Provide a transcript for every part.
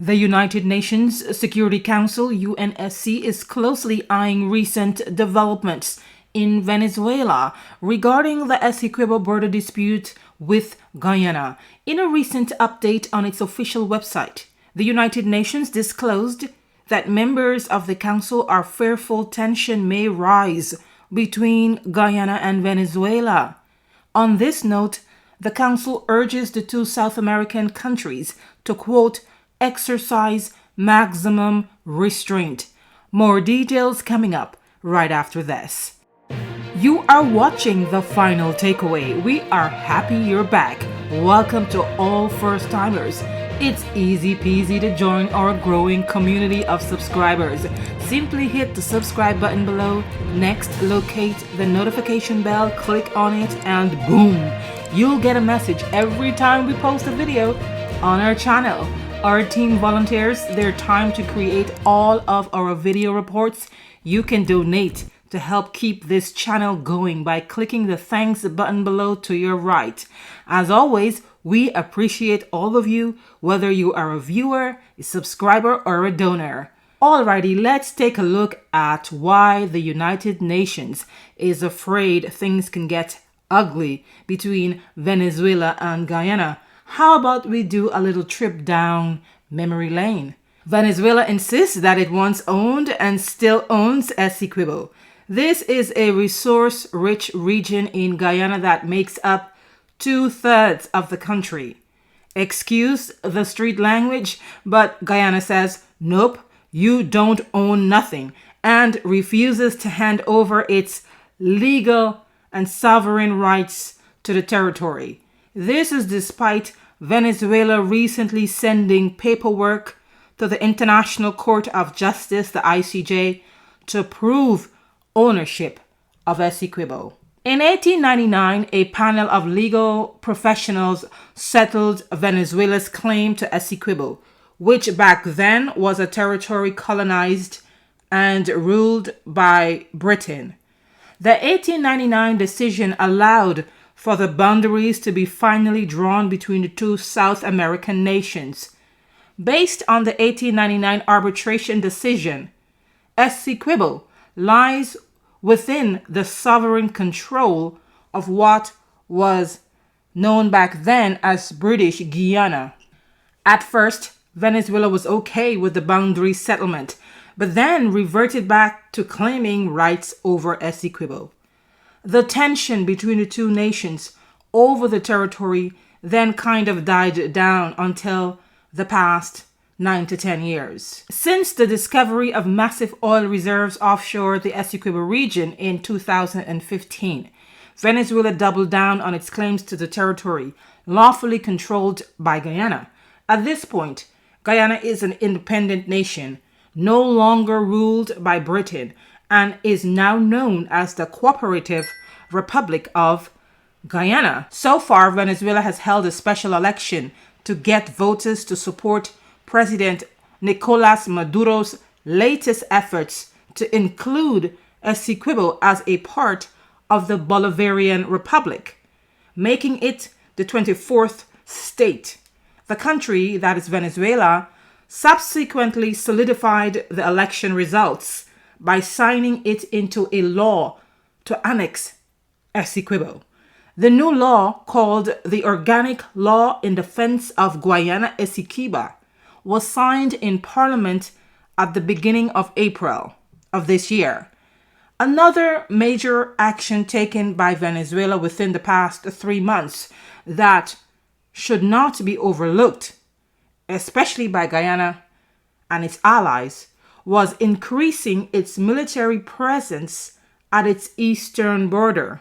The United Nations Security Council, UNSC, is closely eyeing recent developments in Venezuela regarding the Essequibo border dispute with Guyana. In a recent update on its official website, the United Nations disclosed that members of the council are fearful tension may rise between Guyana and Venezuela. On this note, the council urges the two South American countries to, quote, exercise maximum restraint. More details coming up right after this. You are watching The Final Takeaway. We are happy you're back. Welcome to all first-timers. It's easy peasy to join our growing community of subscribers. Simply hit the subscribe button below. Next, locate the notification bell, click on it, and boom! You'll get a message every time we post a video on our channel. Our team volunteers their time to create all of our video reports. You can donate to help keep this channel going by clicking the thanks button below to your right. As always, we appreciate all of you, whether you are a viewer, a subscriber, or a donor. Alrighty, let's take a look at why the United Nations is afraid things can get ugly between Venezuela and Guyana. How about we do a little trip down memory lane? Venezuela insists that it once owned and still owns Essequibo. This is a resource-rich region in Guyana that makes up 2/3 of the country. Excuse the street language, but Guyana says, nope, you don't own nothing, and refuses to hand over its legal and sovereign rights to the territory. This is despite Venezuela recently sending paperwork to the International Court of Justice, the ICJ, to prove ownership of Essequibo. In 1899, a panel of legal professionals settled Venezuela's claim to Essequibo, which back then was a territory colonized and ruled by Britain. The 1899 decision allowed for the boundaries to be finally drawn between the two South American nations. Based on the 1899 arbitration decision, Essequibo lies within the sovereign control of what was known back then as British Guyana. At first, Venezuela was okay with the boundary settlement, but then reverted back to claiming rights over Essequibo. The tension between the two nations over the territory then kind of died down until the past 9 to 10 years. Since the discovery of massive oil reserves offshore the Essequibo region in 2015, Venezuela doubled down on its claims to the territory, lawfully controlled by Guyana. At this point, Guyana is an independent nation, no longer ruled by Britain, and is now known as the Cooperative Republic of Guyana. So far, Venezuela has held a special election to get voters to support President Nicolas Maduro's latest efforts to include Essequibo as a part of the Bolivarian Republic, making it the 24th state. The country, that is Venezuela, subsequently solidified the election results by signing it into a law to annex Essequibo. The new law, called the Organic Law in Defense of Guyana Essequibo, was signed in Parliament at the beginning of April of this year. Another major action taken by Venezuela within the past 3 months that should not be overlooked, especially by Guyana and its allies, was increasing its military presence at its eastern border.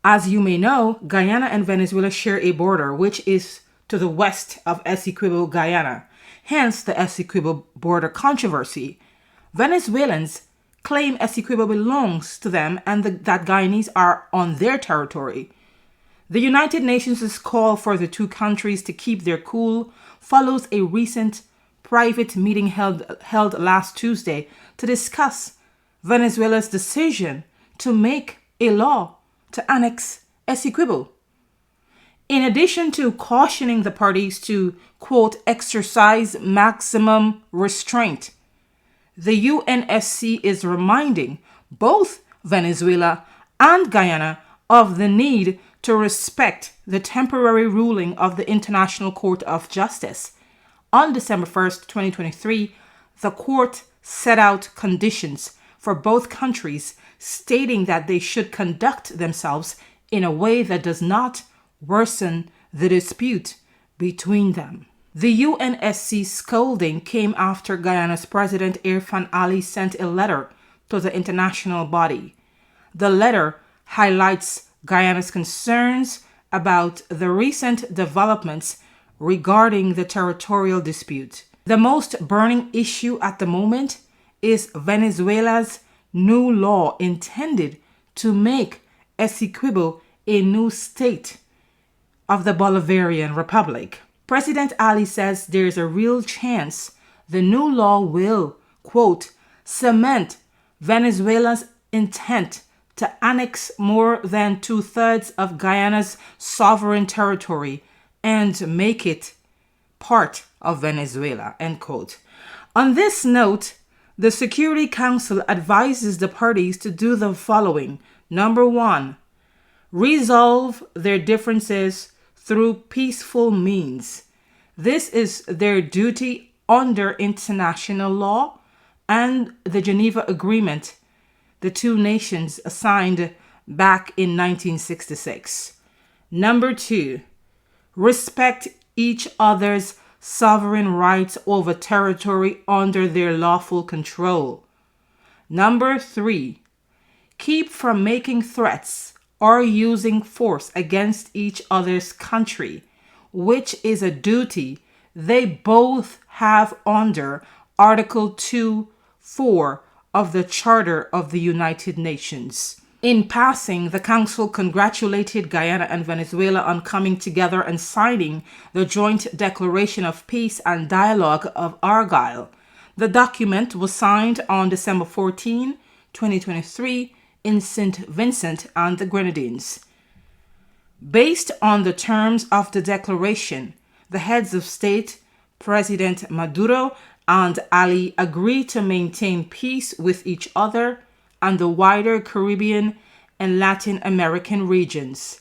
As you may know, Guyana and Venezuela share a border which is to the west of Essequibo, Guyana, hence the Essequibo border controversy. Venezuelans claim Essequibo belongs to them and that Guyanese are on their territory. The United Nations' call for the two countries to keep their cool follows a recent private meeting held last Tuesday to discuss Venezuela's decision to make a law to annex Essequibo. In addition to cautioning the parties to, quote, exercise maximum restraint, the UNSC is reminding both Venezuela and Guyana of the need to respect the temporary ruling of the International Court of Justice. On December 1st, 2023, the court set out conditions for both countries, stating that they should conduct themselves in a way that does not worsen the dispute between them. The UNSC scolding came after Guyana's President Irfan Ali sent a letter to the international body. The letter highlights Guyana's concerns about the recent developments regarding the territorial dispute. The most burning issue at the moment is Venezuela's new law intended to make Essequibo a new state of the Bolivarian Republic. President Ali says there's a real chance the new law will, quote, cement Venezuela's intent to annex more than 2/3 of Guyana's sovereign territory and make it part of Venezuela, end quote. On this note, the Security Council advises the parties to do the following. Number 1, resolve their differences through peaceful means. This is their duty under international law and the Geneva Agreement the two nations signed back in 1966. Number 2, respect each other's sovereign rights over territory under their lawful control. Number 3, keep from making threats or using force against each other's country, which is a duty they both have under Article 2.4 of the Charter of the United Nations. In passing, the Council congratulated Guyana and Venezuela on coming together and signing the Joint Declaration of Peace and Dialogue of Argyle. The document was signed on December 14, 2023 in St. Vincent and the Grenadines. Based on the terms of the declaration, the heads of state, President Maduro and Ali, agreed to maintain peace with each other and the wider Caribbean and Latin American regions.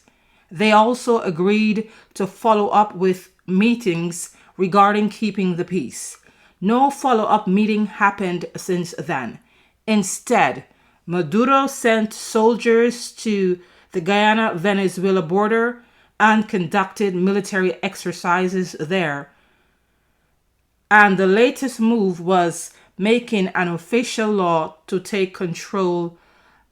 They also agreed to follow up with meetings regarding keeping the peace. No follow-up meeting happened since then. Instead, Maduro sent soldiers to the Guyana-Venezuela border and conducted military exercises there. And the latest move was making an official law to take control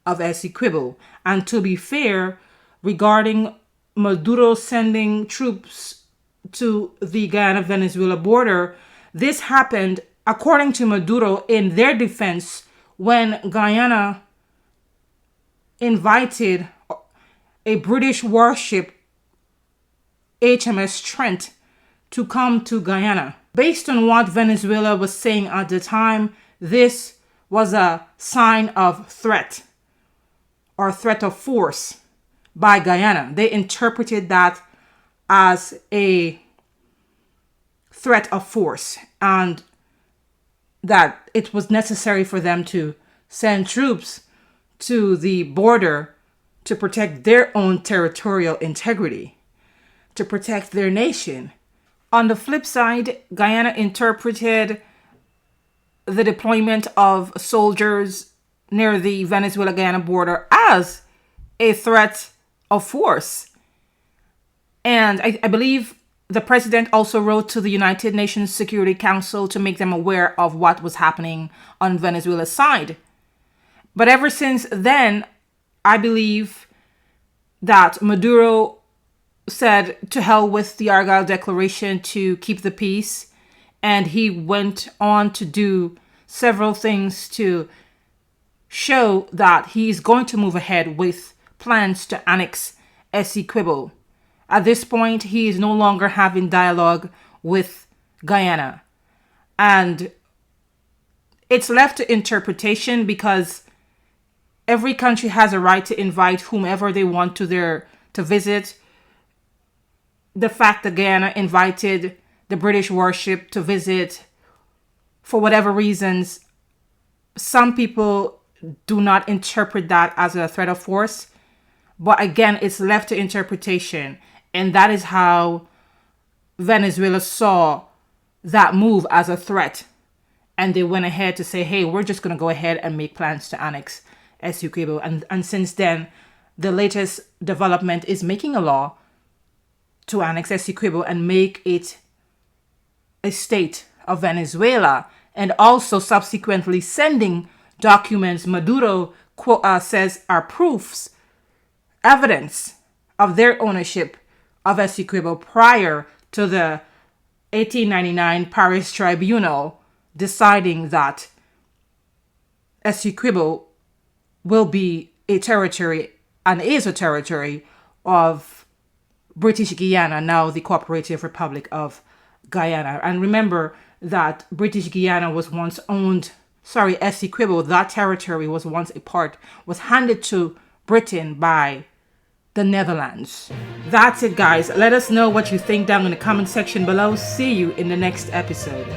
of Essequibo. And to be fair, regarding Maduro sending troops to the Guyana-Venezuela border, this happened, according to Maduro, in their defense, when Guyana invited a British warship, HMS Trent, to come to Guyana. Based on what Venezuela was saying at the time, this was a sign of threat or threat of force by Guyana. They interpreted that as a threat of force and that it was necessary for them to send troops to the border to protect their own territorial integrity, to protect their nation. On the flip side, Guyana interpreted the deployment of soldiers near the Venezuela-Guyana border as a threat of force. And I believe the president also wrote to the United Nations Security Council to make them aware of what was happening on Venezuela's side. But ever since then, I believe that Maduro said to hell with the Argyle Declaration to keep the peace. And he went on to do several things to show that he's going to move ahead with plans to annex Essequibo. At this point, he is no longer having dialogue with Guyana. And it's left to interpretation because every country has a right to invite whomever they want to visit the fact that Guyana invited the British warship to visit for whatever reasons, some people do not interpret that as a threat of force. But again, it's left to interpretation. And that is how Venezuela saw that move as a threat. And they went ahead to say, hey, we're just going to go ahead and make plans to annex Essequibo. And since then, the latest development is making a law to annex Essequibo and make it a state of Venezuela. And also subsequently sending documents Maduro says are proofs, evidence of their ownership of Essequibo prior to the 1899 Paris Tribunal deciding that Essequibo will be a territory and is a territory of British Guyana, now the Cooperative Republic of Guyana. And remember that British Guyana was once owned, Essequibo, that territory was once was handed to Britain by the Netherlands. That's it, guys. Let us know what you think down in the comment section below. See you in the next episode.